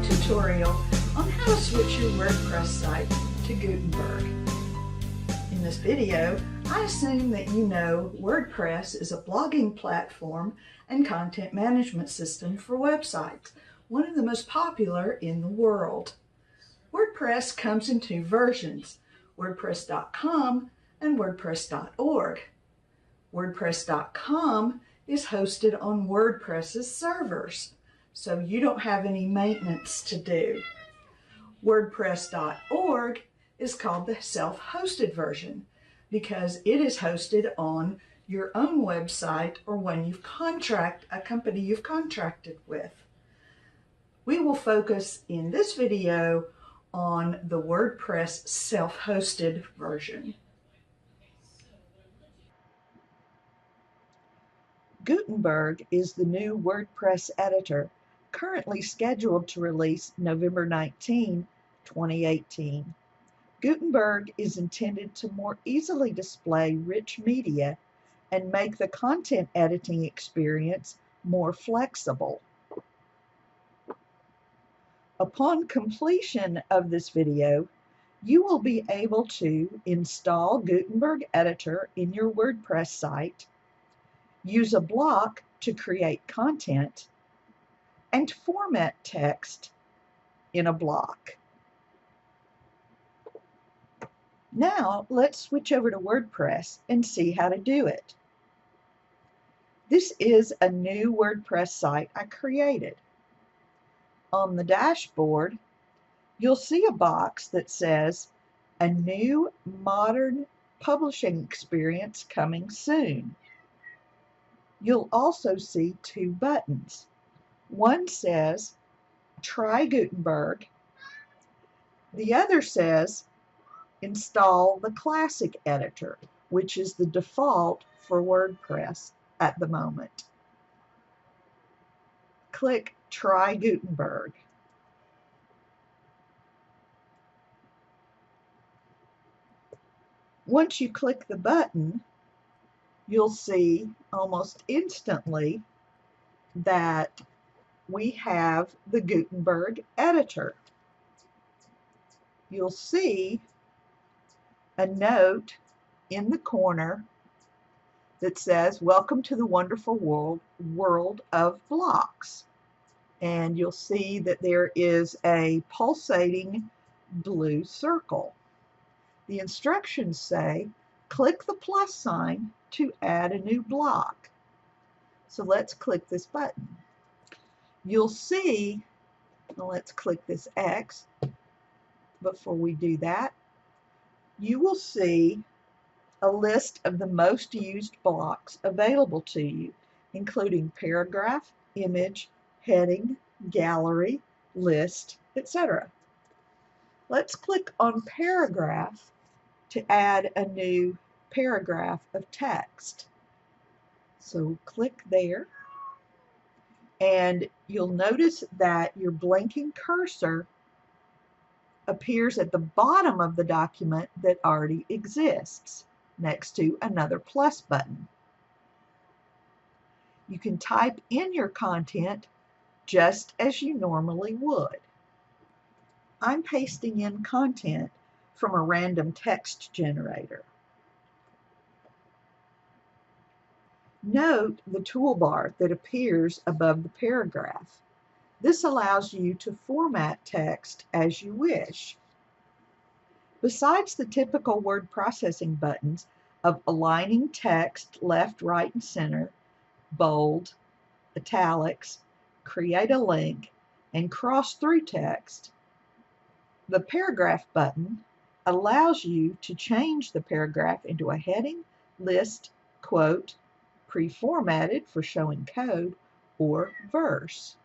tutorial on how to switch your WordPress site to Gutenberg. In this video, I assume that you know WordPress is a blogging platform and content management system for websites, one of the most popular in the world. WordPress comes in two versions, WordPress.com and WordPress.org. WordPress.com is hosted on WordPress's servers, so you don't have any maintenance to do. WordPress.org is called the self-hosted version because it is hosted on your own website or when you've a company you've contracted with. We will focus in this video on the WordPress self-hosted version. Gutenberg is the new WordPress editor, currently scheduled to release November 19, 2018. Gutenberg is intended to more easily display rich media and make the content editing experience more flexible. Upon completion of this video, you will be able to install Gutenberg Editor in your WordPress site, use a block to create content, and format text in a block. Now let's switch over to WordPress and see how to do it. This is a new WordPress site I created. On the dashboard, you'll see a box that says, "A new modern publishing experience coming soon." You'll also see two buttons. One says, "Try Gutenberg." The other says, "Install the Classic Editor," which is the default for WordPress at the moment. Click Try Gutenberg. Once you click the button, you'll see almost instantly that we have the Gutenberg editor. You'll see a note in the corner that says, "Welcome to the wonderful world of blocks." And you'll see that there is a pulsating blue circle. The instructions say, click the plus sign to add a new block. So let's click this button. You'll see, let's click this X. Before we do that, you will see a list of the most used blocks available to you, including paragraph, image, heading, gallery, list, etc. Let's click on paragraph to add a new paragraph of text. So click there, and you'll notice that your blinking cursor appears at the bottom of the document that already exists, next to another plus button. You can type in your content just as you normally would. I'm pasting in content from a random text generator. Note the toolbar that appears above the paragraph. This allows you to format text as you wish. Besides the typical word processing buttons of aligning text left, right, and center, bold, italics, create a link, and cross through text, the paragraph button allows you to change the paragraph into a heading, list, quote, pre-formatted for showing code, or verse.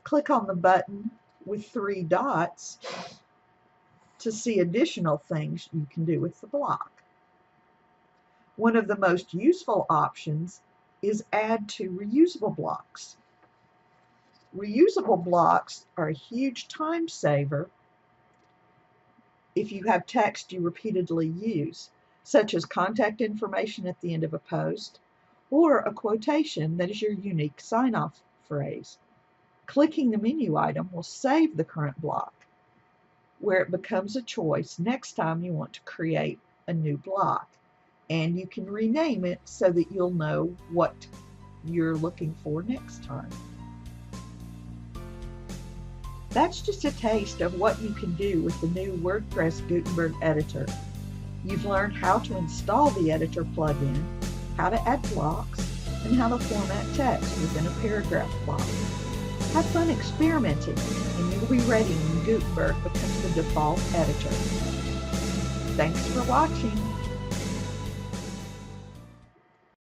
Click on the button with three dots to see additional things you can do with the block. One of the most useful options is add to reusable blocks. Reusable blocks are a huge time saver if you have text you repeatedly use, such as contact information at the end of a post, or a quotation that is your unique sign-off phrase. Clicking the menu item will save the current block, where it becomes a choice next time you want to create a new block. And you can rename it so that you'll know what you're looking for next time. That's just a taste of what you can do with the new WordPress Gutenberg editor. You've learned how to install the editor plugin, how to add blocks, and how to format text within a paragraph block. Have fun experimenting, and you'll be ready when Gutenberg becomes the default editor. Thanks for watching.